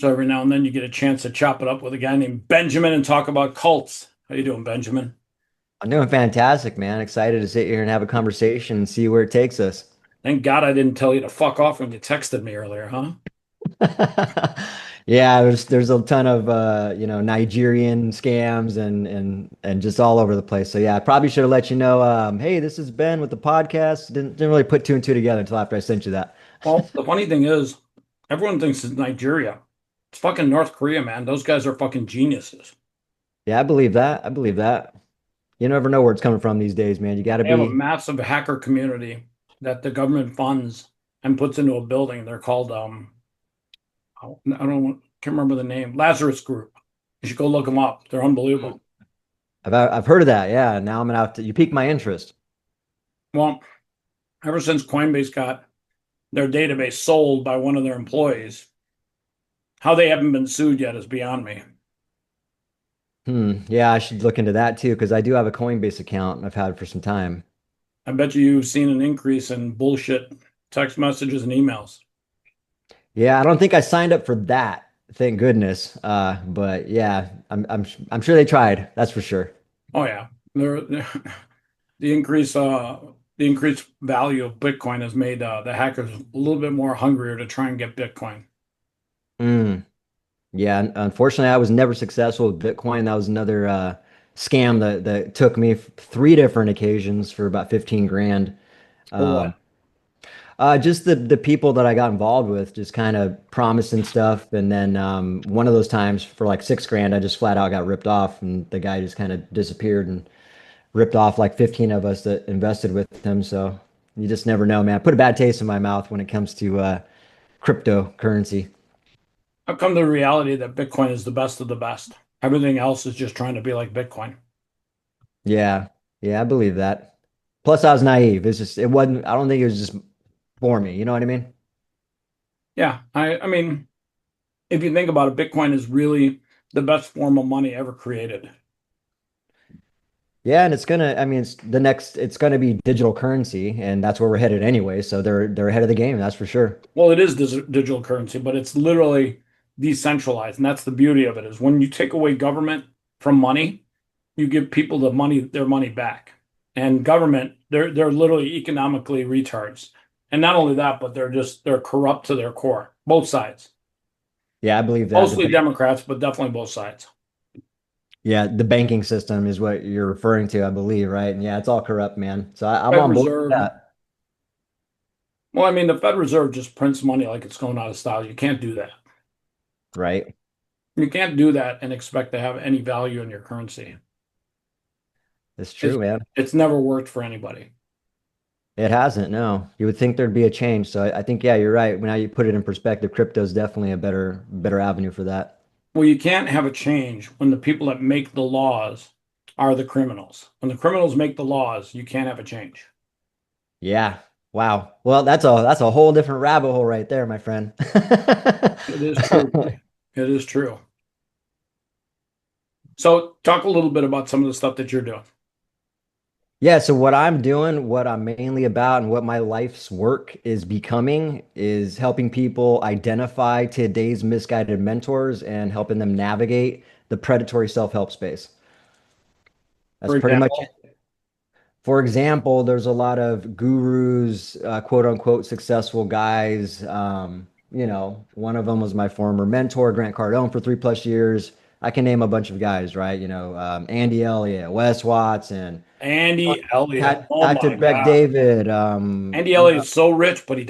So every now and then you get a chance to chop it up with a guy named Benjamin and talk about cults. How you doing, Benjamin? I'm doing fantastic, man. Excited to sit here and have a conversation and see where it takes us. Thank God I didn't tell you to fuck off when you texted me earlier, huh? Yeah, there's a ton of Nigerian scams and just all over the place. So yeah, I probably should have let you know, hey, this is Ben with the podcast. Didn't really put two and two together until after I sent you that. Well, the funny thing is, everyone thinks it's Nigeria. It's fucking North Korea, man. Those guys are fucking geniuses. Yeah, I believe that. I believe that. You never know where it's coming from these days, man. You got to They have a be. massive hacker community that the government funds and puts into a building. They're called I don't can't remember the name. Lazarus Group. You should go look them up. They're unbelievable. I've heard of that. Yeah. Now I'm gonna have to. You piqued my interest. Well, ever since Coinbase got their database sold by one of their employees, how they haven't been sued yet is beyond me. Yeah, I should look into that too because I do have a Coinbase account I've had for some time. I bet you've seen an increase in bullshit text messages and emails. Yeah, I don't think I signed up for that, thank goodness. But yeah, I'm sure they tried. That's for sure. Oh yeah, they're the increase the increased value of Bitcoin has made the hackers a little bit more hungrier to try and get Bitcoin. Mm, yeah, unfortunately, I was never successful with Bitcoin. That was another scam that took me three different occasions for about 15 grand. For what? Um, just the people that I got involved with, just kind of promising stuff, and then one of those times for like 6 grand, I just flat out got ripped off, and the guy just kind of disappeared and ripped off like 15 of us that invested with him. So you just never know, man. Put a bad taste in my mouth when it comes to cryptocurrency. I've come to the reality that Bitcoin is the best of the best. Everything else is just trying to be like Bitcoin. Yeah, yeah, I believe that. Plus, I was naive. It's just, it wasn't, I don't think it was just for me. You know what I mean? Yeah, I mean, if you think about it, Bitcoin is really the best form of money ever created. Yeah, and I mean, it's gonna be digital currency, and that's where we're headed anyway. So they're ahead of the game, that's for sure. Well, it is digital currency, but it's literally decentralized, and that's the beauty of it. Is when you take away government from money, you give people the money, their money back. And government, they're literally economically retards. And not only that, but they're corrupt to their core. Both sides. Yeah, I believe that. Mostly Democrats, but definitely both sides. Yeah, the banking system is what you're referring to, I believe, right? And yeah, it's all corrupt, man. So I'm Fed on board with Reserve. that, Well, I mean, the Fed Reserve just prints money like it's going out of style. You can't do that. right? You can't do that and expect to have any value in your currency. It's It's true, man. it's never worked for anybody. It hasn't, no. You would think there'd be a change. So I think, yeah, you're right. When now you put it in perspective, crypto is definitely a better avenue for that. Well, you can't have a change when the people that make the laws are the criminals. When the criminals make the laws, you can't have a change. Yeah. Wow. Well, that's a whole different rabbit hole right there, my friend. It is true, buddy. It is true. So, talk a little bit about some of the stuff that you're doing. Yeah, so what I'm doing, what I'm mainly about, and what my life's work is becoming is helping people identify today's misguided mentors and helping them navigate the predatory self-help space. That's For pretty much example, it. For example, there's a lot of gurus, quote unquote, successful guys. One of them was my former mentor, Grant Cardone, for 3+ years. I can name a bunch of guys, right? Andy Elliott, Wes Watson, Andy Elliott. Oh Dr. my Beck God. David. Andy Elliott is so rich, but he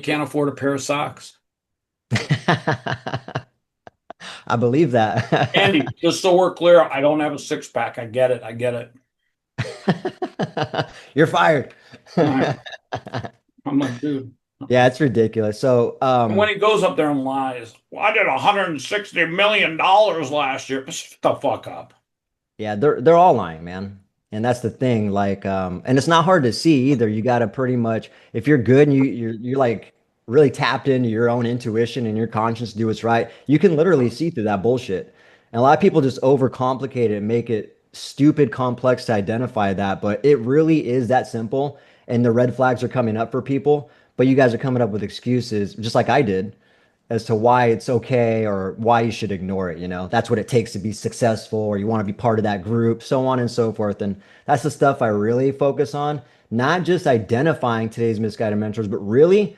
can't afford a pair of socks. I believe that. Andy, just so we're clear, I don't have a six pack. I get it. I get it. You're fired. I'm like, dude. Yeah, it's ridiculous. So, And when he goes up there and lies, well, I did $160 million last year. Shut the fuck up. yeah, they're all lying, man. And that's the thing. Like, and it's not hard to see either. You got to pretty much, if you're good and you're like really tapped into your own intuition and your conscience to do what's right, you can literally see through that bullshit. And a lot of people just overcomplicate it and make it stupid complex to identify that, but it really is that simple. And the red flags are coming up for people, but you guys are coming up with excuses, just like I did. as to why it's okay or why you should ignore it. That's what it takes to be successful, or you want to be part of that group, so on and so forth. And that's the stuff I really focus on, not just identifying today's misguided mentors, but really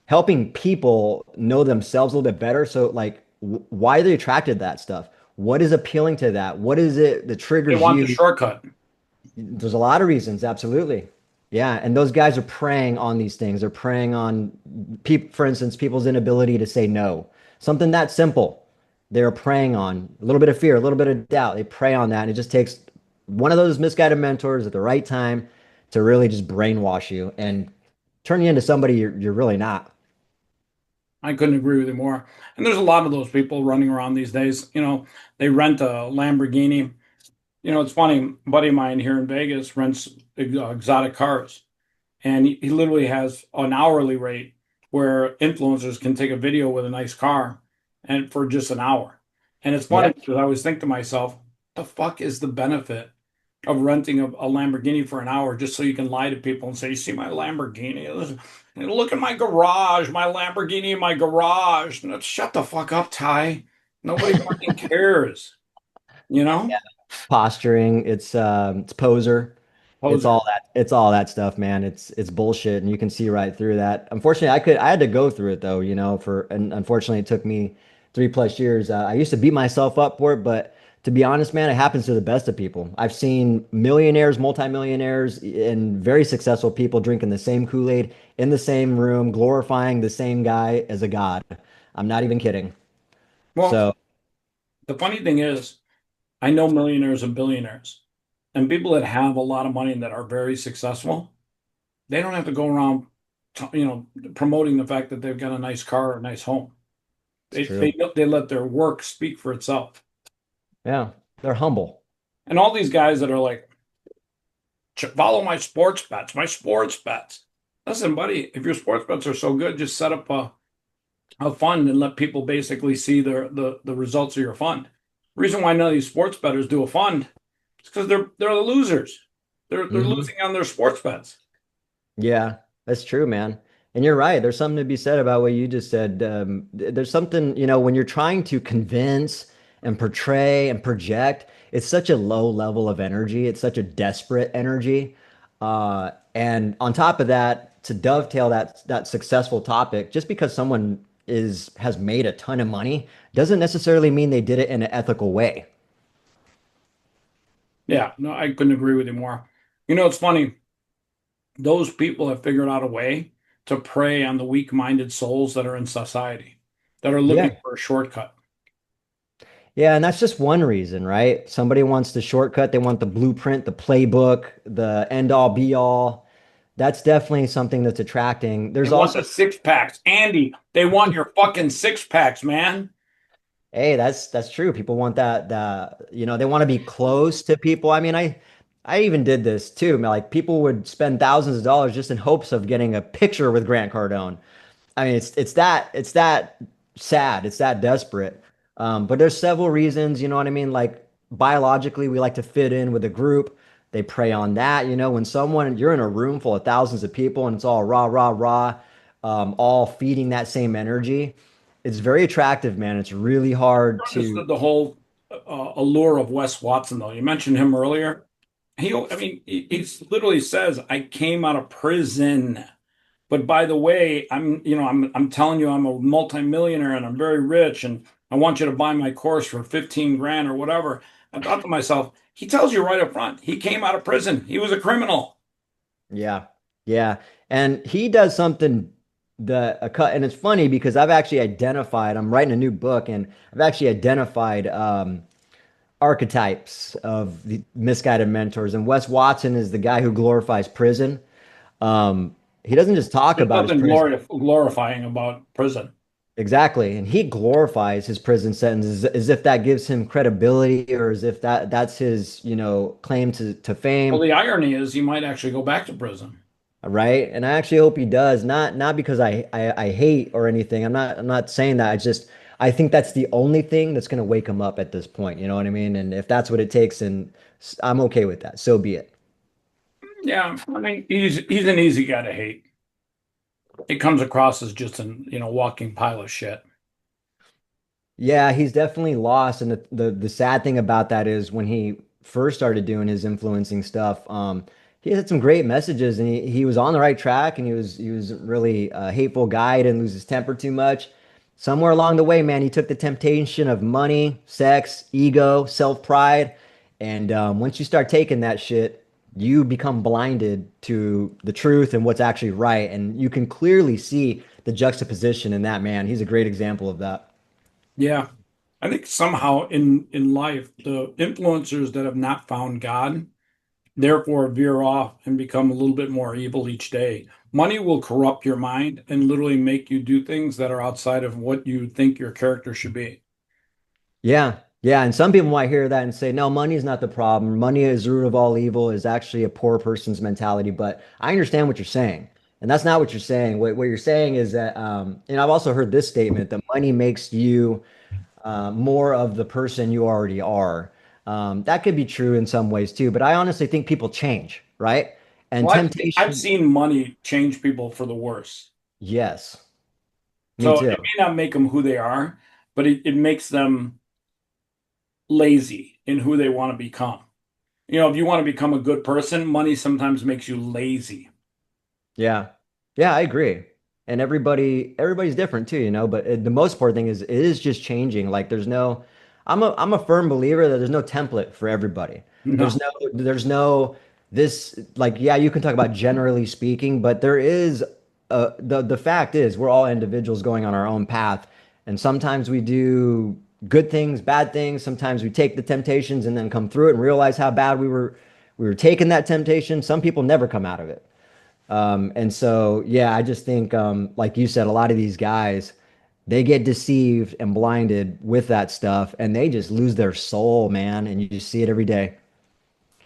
helping people know themselves a little bit better. So, like, why are they attracted to that stuff? What is appealing to that? What is it that They triggers want the you? shortcut. There's a lot of reasons, absolutely. Yeah, and those guys are preying on these things. They're preying on people, for instance, people's inability to say no. Something that simple. They're preying on a little bit of fear, a little bit of doubt. They prey on that, and it just takes one of those misguided mentors at the right time to really just brainwash you and turn you into somebody you're really not. I couldn't agree with you more. And there's a lot of those people running around these days. They rent a Lamborghini. It's funny. A buddy of mine here in Vegas rents exotic cars, and he literally has an hourly rate where influencers can take a video with a nice car and for just an hour. And it's Yeah. funny because I always think to myself, the fuck is the benefit of renting a Lamborghini for an hour just so you can lie to people and say, you see my Lamborghini? Look at my garage, my Lamborghini in my garage. No, shut the fuck up, Ty. Nobody fucking cares, you know? Posturing, it's poser. Poser. It's all that stuff, man. It's bullshit, and you can see right through that. Unfortunately, I had to go through it though, and unfortunately it took me 3+ years. I used to beat myself up for it, but to be honest, man, it happens to the best of people. I've seen millionaires, multimillionaires, and very successful people drinking the same Kool-Aid in the same room, glorifying the same guy as a god. I'm not even kidding. Well, So, the funny thing is, I know millionaires and billionaires, and people that have a lot of money and that are very successful, they don't have to go around, promoting the fact that they've got a nice car or a nice home. it's They true. they they let their work speak for itself. Yeah, they're humble. And all these guys that are like, follow my sports bets. Listen, buddy, if your sports bets are so good, just set up a fund and let people basically see the results of your fund. The reason why none of these sports bettors do a fund is because they're the losers. They're Hmm. losing on their sports bets. Yeah, that's true, man. And you're right. There's something to be said about what you just said. There's something, when you're trying to convince and portray and project, it's such a low level of energy. It's such a desperate energy. And on top of that, to dovetail that successful topic, just because someone has made a ton of money doesn't necessarily mean they did it in an ethical way. Yeah, no, I couldn't agree with you more. It's funny. Those people have figured out a way to prey on the weak-minded souls that are in society, that are looking Yeah. for a shortcut. Yeah, and that's just one reason, right? Somebody wants the shortcut, they want the blueprint, the playbook, the end all be all. That's definitely something that's attracting. They There's want also, the six packs. Andy, they want your fucking six packs, man. hey, that's true. People want they want to be close to people. I mean, I even did this too. Like people would spend thousands of dollars just in hopes of getting a picture with Grant Cardone. I mean, it's that sad. It's that desperate. But there's several reasons, you know what I mean? Like biologically, we like to fit in with a group. They prey on that. When you're in a room full of thousands of people and it's all rah, rah, rah, all feeding that same energy, it's very attractive, man. It's really hard to, Understood the whole allure of Wes Watson, though. You mentioned him earlier. I mean, he literally says, "I came out of prison." But by the way, I'm telling you, I'm a multimillionaire and I'm very rich, and I want you to buy my course for 15 grand or whatever. I thought to myself, he tells you right up front, he came out of prison. He was a criminal. yeah, yeah. And he does something and it's funny because I've actually identified, I'm writing a new book and I've actually identified, archetypes of the misguided mentors. And Wes Watson is the guy who glorifies prison. He doesn't just talk There's about his nothing prison. glorifying about prison. Exactly. And he glorifies his prison sentence as if that gives him credibility or as if that's his, claim to Well, fame. the irony is he might actually go back to prison. Right. And I actually hope he does. Not because I hate or anything. I'm not saying that. I think that's the only thing that's gonna wake him up at this point. You know what I mean? And if that's what it takes, and I'm okay with that. So be it. Yeah, I mean, he's an easy guy to hate. It comes across as just an walking pile of shit. Yeah, he's definitely lost. And the sad thing about that is when he first started doing his influencing stuff, he had some great messages and he was on the right track and he was really a hateful guy. He didn't lose his temper too much. Somewhere along the way, man, he took the temptation of money, sex, ego, self-pride, and once you start taking that shit, you become blinded to the truth and what's actually right. And you can clearly see the juxtaposition in that man. He's a great example of that. Yeah. I think somehow in life, the influencers that have not found God therefore veer off and become a little bit more evil each day. Money will corrupt your mind and literally make you do things that are outside of what you think your character should be. Yeah. Yeah. And some people might hear that and say, no, money is not the problem. Money is the root of all evil is actually a poor person's mentality. But I understand what you're saying. And that's not what you're saying. What you're saying is that, and I've also heard this statement that money makes you more of the person you already are. That could be true in some ways too. But I honestly think people change, right? And Well, I've temptation, seen money change people for the worse. yes, me So too. it may not make them who they are, but it makes them lazy in who they want to become. If you want to become a good person, money sometimes makes you lazy. Yeah. Yeah, I agree. And everybody's different too, but the most important thing is it is just changing. Like I'm a firm believer that there's no template for everybody. There's No. no there's no this like yeah, you can talk about generally speaking, but there is the fact is we're all individuals going on our own path. And sometimes we do good things, bad things. Sometimes we take the temptations and then come through it and realize how bad we were taking that temptation. Some people never come out of it. And so, yeah, I just think, like you said, a lot of these guys, they get deceived and blinded with that stuff, and they just lose their soul, man. And you just see it every day.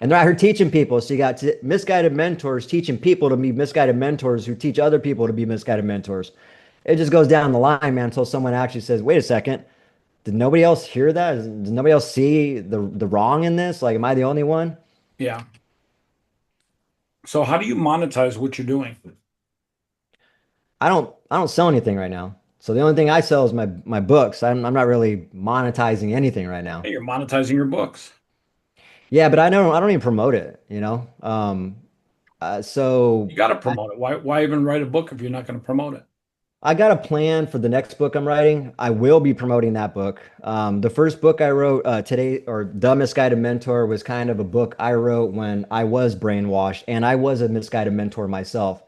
And they're out here teaching people. So you got misguided mentors teaching people to be misguided mentors who teach other people to be misguided mentors. It just goes down the line, man, until someone actually says, "Wait a second, did nobody else hear that? Does nobody else see the wrong in this? Like, am I the only one?" Yeah. So how do you monetize what you're doing? I don't sell anything right now. So the only thing I sell is my books. I'm not really monetizing anything right now. Hey, you're monetizing your books. Yeah, but I don't even promote it, you know? You So got to promote it. Why even write a book if you're not going to promote it? I got a plan for the next book I'm writing. I will be promoting that book. The first book I wrote today, or The Misguided Mentor, was kind of a book I wrote when I was brainwashed and I was a misguided mentor myself.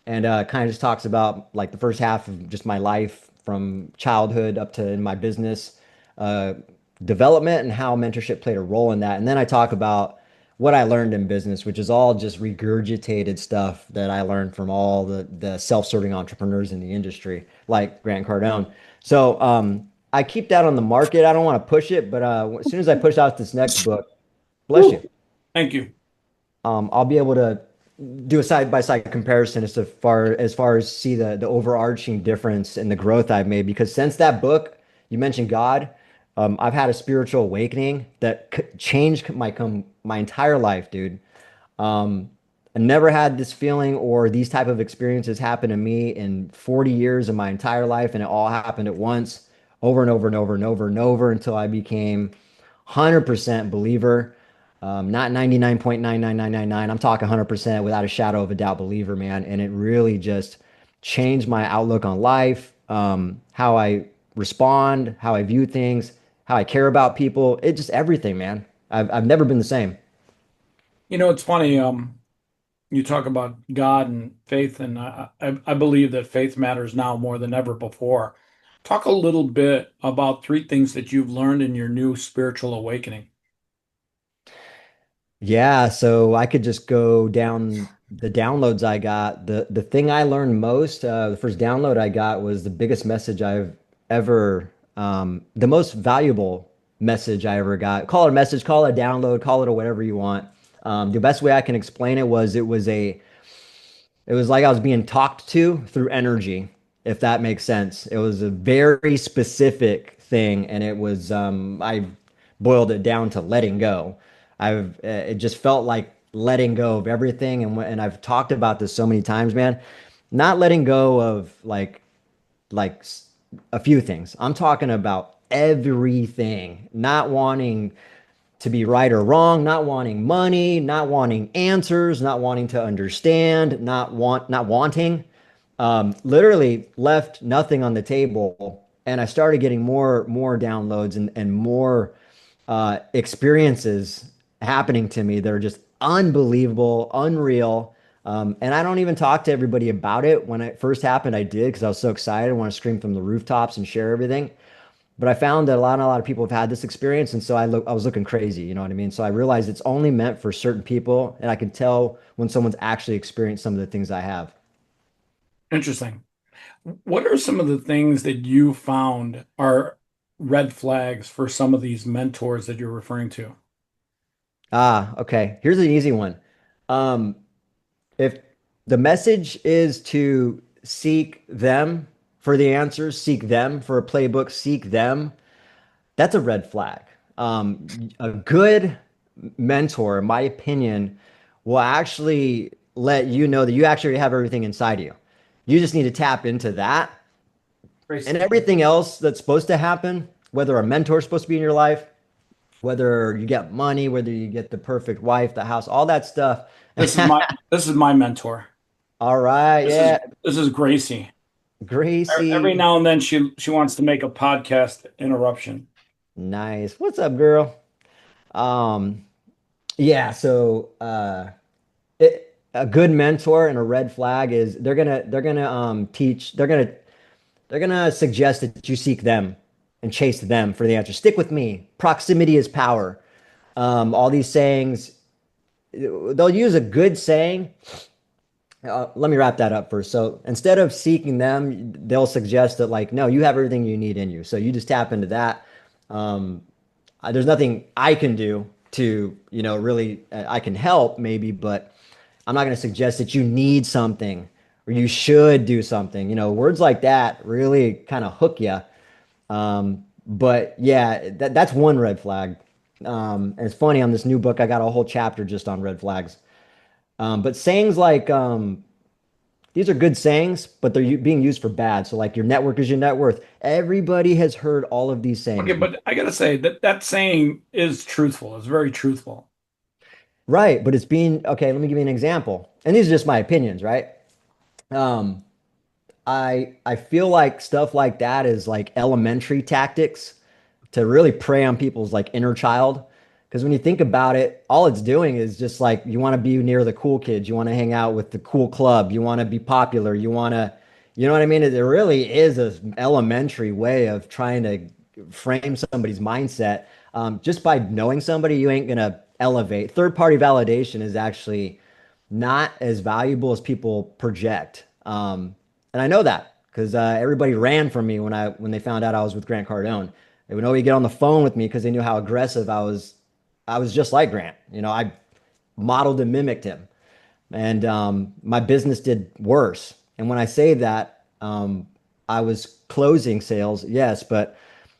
And kind of just talks about like the first half of just my life from childhood up to in my business uh, development and how mentorship played a role in that. And then I talk about what I learned in business, which is all just regurgitated stuff that I learned from all the self-serving entrepreneurs in the industry, like Grant Cardone. So I keep that on the market. I don't want to push it, but as soon as I push out this next book, bless you, Woo. Thank you. I'll be able to do a side by side comparison as far as see the overarching difference in the growth I've made. Because since that book, you mentioned God, I've had a spiritual awakening that changed my entire life, dude. I never had this feeling or these type of experiences happen to me in 40 years of my entire life, and it all happened at once, over and over and over and over and over until I became 100% believer. Not 99.99999. I'm talking 100% without a shadow of a doubt believer, man. And it really just changed my outlook on life, how I respond, how I view things, how I care about people. It just everything, man. I've never been the same. It's funny. You talk about God and faith, and I believe that faith matters now more than ever before. Talk a little bit about three things that you've learned in your new spiritual awakening. Yeah, so I could just go down the downloads I got. The thing I learned most, the first download I got was the biggest message I've ever, the most valuable message I ever got. Call it a message, call it a download, call it a whatever you want. The best way I can explain it was it was like I was being talked to through energy, if that makes sense. It was a very specific thing, and I boiled it down to letting go. It just felt like letting go of everything, and I've talked about this so many times, man. Not letting go of like a few things. I'm talking about everything, not wanting to be right or wrong, not wanting money, not wanting answers, not wanting to understand, not wanting. Literally left nothing on the table, and I started getting more downloads and more experiences happening to me that are just unbelievable, unreal. And I don't even talk to everybody about it. When it first happened, I did because I was so excited. I want to scream from the rooftops and share everything. But I found that a lot of people have had this experience, and so I was looking crazy, you know what I mean? So I realized it's only meant for certain people, and I can tell when someone's actually experienced some of the things I have. Interesting. What are some of the things that you found are red flags for some of these mentors that you're referring to? Ah, okay. Here's an easy one. Um, if the message is to seek them for the answers, seek them for a playbook, seek them, that's a red flag. A good mentor, in my opinion, will actually let you know that you actually have everything inside you. You just need to tap into that. And Gracie. everything else that's supposed to happen, whether a mentor is supposed to be in your life, whether you get money, whether you get the perfect wife, the house, all that stuff. This is my this is my mentor. All right, This is yeah. this is Gracie. Every Gracie, now and then she wants to make a podcast interruption. nice. What's up, girl? Um, yeah, so a good mentor and a red flag is they're gonna teach they're gonna suggest that you seek them and chase them for the answer. Stick with me. Proximity is power. All these sayings, they'll use a good saying. Let me wrap that up first. So instead of seeking them, they'll suggest that like, no, you have everything you need in you. So you just tap into that. Um, there's nothing I can do to, really, I can help maybe, but I'm not going to suggest that you need something or you should do something. Words like that really kind of hook you. But yeah, that's one red flag. And it's funny on this new book, I got a whole chapter just on red flags. But sayings like, these are good sayings, but they're being used for bad. So like your network is your net worth. Everybody has heard all of these Okay, sayings. but I gotta say that saying is truthful. It's very truthful. Right, but it's being okay, let me give you an example. And these are just my opinions, right? Um, I feel like stuff like that is like elementary tactics to really prey on people's like inner child. Because when you think about it, all it's doing is just like you want to be near the cool kids, you want to hang out with the cool club, you want to be popular, you know what I mean? It really is an elementary way of trying to frame somebody's mindset. Just by knowing somebody, you ain't gonna elevate. Third party validation is actually not as valuable as people project. And I know that because everybody ran from me when they found out I was with Grant Cardone. They would always get on the phone with me because they knew how aggressive I was. I was just like Grant. I modeled and mimicked him, and my business did worse. And when I say that, I was closing sales, yes, but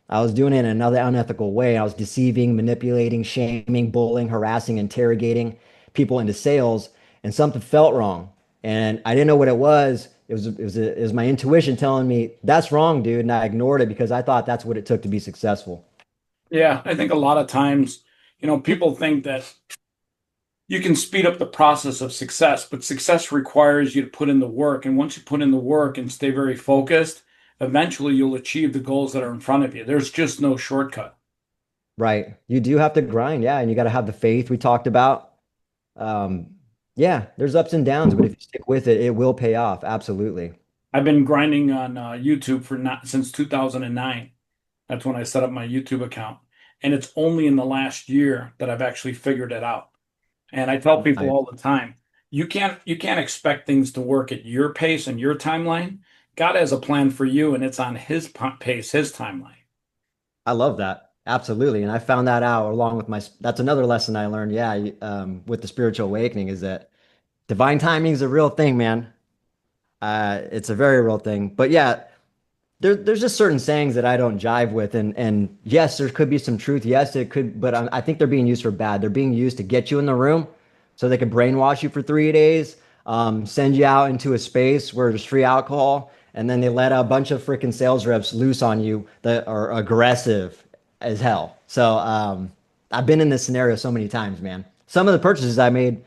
I was doing it in another unethical way. I was deceiving, manipulating, shaming, bullying, harassing, interrogating people into sales, and something felt wrong. And I didn't know what it was. It was my intuition telling me that's wrong, dude. And I ignored it because I thought that's what it took to be successful. Yeah, I think a lot of times, people think that you can speed up the process of success, but success requires you to put in the work. And once you put in the work and stay very focused, eventually you'll achieve the goals that are in front of you. There's just no shortcut. Right. You do have to grind, yeah, and you got to have the faith we talked about. Um, yeah, there's ups and downs, but if you stick with it, it will pay off. Absolutely. I've been grinding on YouTube for not since 2009. That's when I set up my YouTube account. And it's only in the last year that I've actually figured it out. And I tell people Nice. all the time, you can't expect things to work at your pace and your timeline. God has a plan for you, and it's on his pace, his timeline. I love that. Absolutely. And I found that out along with that's another lesson I learned. Yeah. With the spiritual awakening is that divine timing is a real thing, man. It's a very real thing. But yeah, there's just certain sayings that I don't jive with. And yes, there could be some truth. Yes, it could, but I think they're being used for bad. They're being used to get you in the room so they can brainwash you for 3 days, send you out into a space where there's free alcohol, and then they let a bunch of freaking sales reps loose on you that are aggressive as hell. So I've been in this scenario so many times, man. Some of the purchases I made,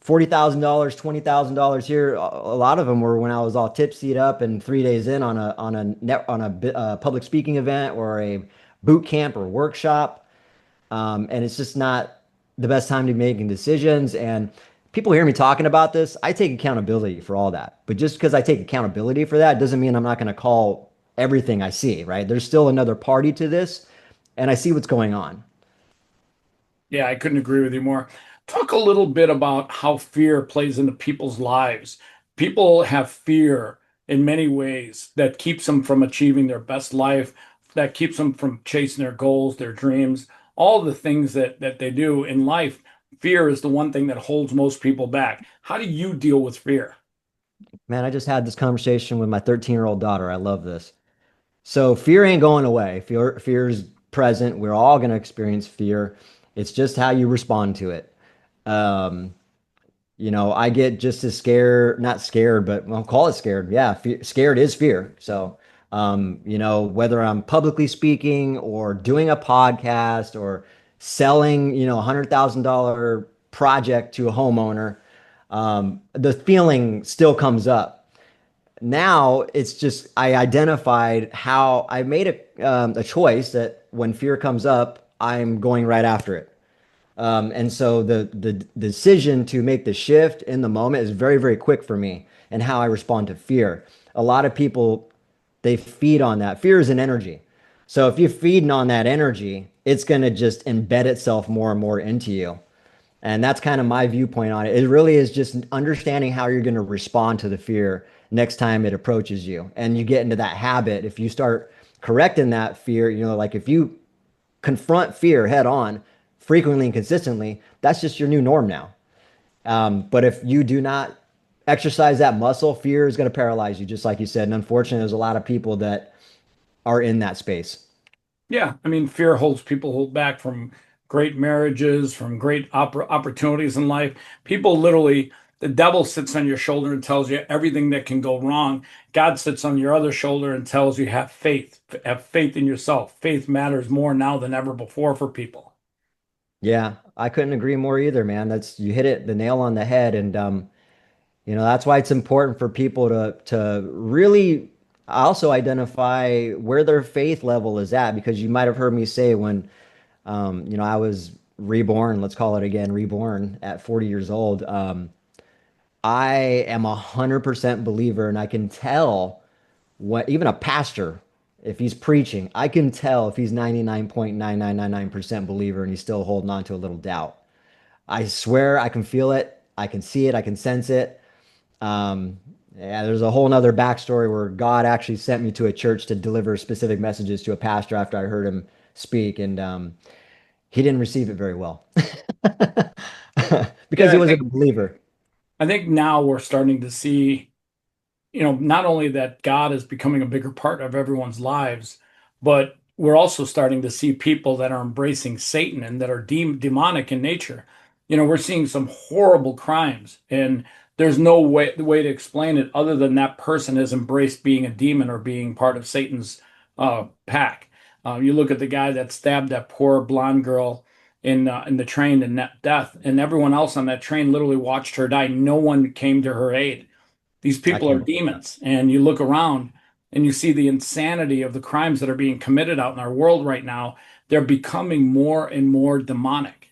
$40,000, $20,000 here. A lot of them were when I was all tipsied up and 3 days in on a public speaking event or a boot camp or workshop. And it's just not the best time to be making decisions. And people hear me talking about this. I take accountability for all that. But just because I take accountability for that doesn't mean I'm not going to call everything I see, right? There's still another party to this, and I see what's going on. Yeah, I couldn't agree with you more. Talk a little bit about how fear plays into people's lives. People have fear in many ways that keeps them from achieving their best life, that keeps them from chasing their goals, their dreams, all the things that they do in life. Fear is the one thing that holds most people back. How do you deal with fear? Man, I just had this conversation with my 13-year-old daughter. I love this. So fear ain't going away. Fear is present. We're all going to experience fear. It's just how you respond to it. Um, I get just as scared, not scared, but I'll call it scared. Yeah, scared is fear. So, whether I'm publicly speaking or doing a podcast or selling, $100,000 project to a homeowner, the feeling still comes up. Now it's just I identified how I made a choice that when fear comes up, I'm going right after it. And so the decision to make the shift in the moment is very, very quick for me and how I respond to fear. A lot of people, they feed on that. Fear is an energy. So if you're feeding on that energy, it's going to just embed itself more and more into you. And that's kind of my viewpoint on it. It really is just understanding how you're going to respond to the fear next time it approaches you. And you get into that habit. If you start correcting that fear, like if you confront fear head on frequently and consistently, that's just your new norm now. But if you do not exercise that muscle, fear is going to paralyze you, just like you said. And unfortunately, there's a lot of people that are in that space. Yeah, I mean, fear holds people hold back from great marriages, from great opportunities in life. People literally, the devil sits on your shoulder and tells you everything that can go wrong. God sits on your other shoulder and tells you have faith in yourself. Faith matters more now than ever before for people. Yeah, I couldn't agree more either, man. That's you hit it the nail on the head. And that's why it's important for people to really also identify where their faith level is at, because you might have heard me say when I was reborn, let's call it again, reborn at 40 years old. I am 100% believer, and I can tell what even a pastor, if he's preaching, I can tell if he's 99.9999% believer and he's still holding on to a little doubt. I swear I can feel it, I can see it, I can sense it. Um, yeah, there's a whole nother backstory where God actually sent me to a church to deliver specific messages to a pastor after I heard him speak, and he didn't receive it very well because Yeah, he wasn't a believer. I think now we're starting to see, not only that God is becoming a bigger part of everyone's lives, but we're also starting to see people that are embracing Satan and that are demonic in nature. We're seeing some horrible crimes, and there's no way to explain it other than that person has embraced being a demon or being part of Satan's pack. You look at the guy that stabbed that poor blonde girl in the train to net death, and everyone else on that train literally watched her die. No one came to her aid. These I people are can't believe that. demons. And you look around and you see the insanity of the crimes that are being committed out in our world right now. They're becoming more and more demonic.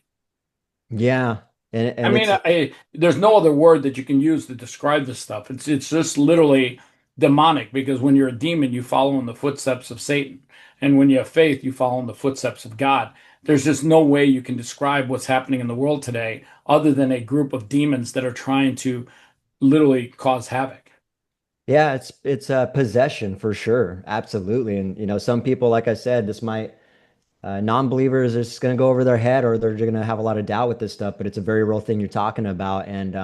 Yeah, and I and mean, it's there's no other word that you can use to describe this stuff. It's just literally demonic because when you're a demon, you follow in the footsteps of Satan. And when you have faith, you follow in the footsteps of God. There's just no way you can describe what's happening in the world today other than a group of demons that are trying to literally cause havoc. yeah, it's a possession for sure, absolutely. And some people, like I said, this might non-believers is going to go over their head, or they're going to have a lot of doubt with this stuff. But it's a very real thing you're talking about, and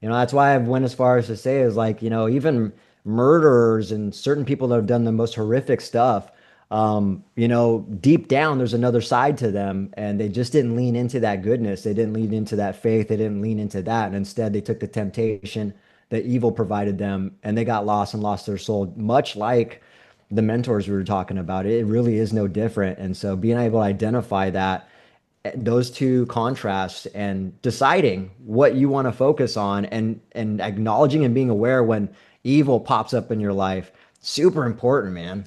that's why I went as far as to say is like, even murderers and certain people that have done the most horrific stuff, deep down, there's another side to them. And they just didn't lean into that goodness. They didn't lean into that faith. They didn't lean into that. And instead, they took the temptation, that evil provided them and they got lost and lost their soul, much like the mentors we were talking about. It really is no different. And so being able to identify that, those two contrasts and deciding what you want to focus on and acknowledging and being aware when evil pops up in your life, super important, man.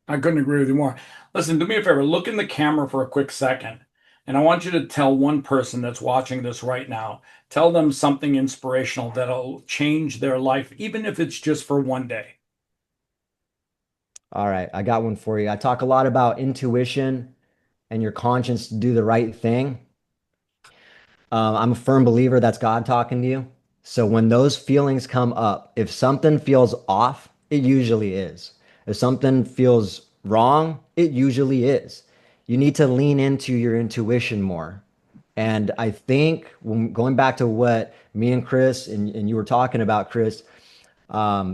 I couldn't agree with you more. Listen, do me a favor, look in the camera for a quick second, and I want you to tell one person that's watching this right now, tell them something inspirational that'll change their life, even if it's just for one day. All right, I got one for you. I talk a lot about intuition and your conscience to do the right thing. I'm a firm believer that's God talking to you. So when those feelings come up, if something feels off, it usually is. If something feels wrong, it usually is. You need to lean into your intuition more. And I think when going back to what me and Chris and you were talking about, Chris,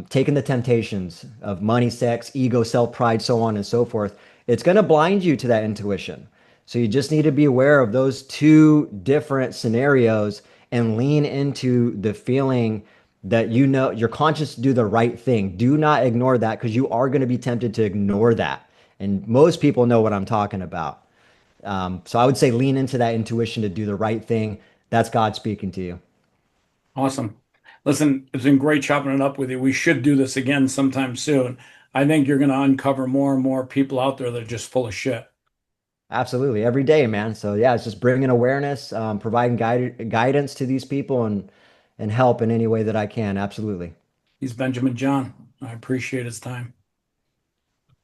taking the temptations of money, sex, ego, self pride, so on and so forth, it's going to blind you to that intuition. So you just need to be aware of those two different scenarios and lean into the feeling that you know your conscience to do the right thing. Do not ignore that because you are going to be tempted to ignore that. And most people know what I'm talking about. So I would say lean into that intuition to do the right thing. That's God speaking to you. Awesome. Listen, it's been great chopping it up with you. We should do this again sometime soon. I think you're going to uncover more and more people out there that are just full of shit. Absolutely, every day, man. So yeah, it's just bringing awareness, providing guidance to these people, and help in any way that I can. Absolutely. He's Benjamin John. I appreciate his time.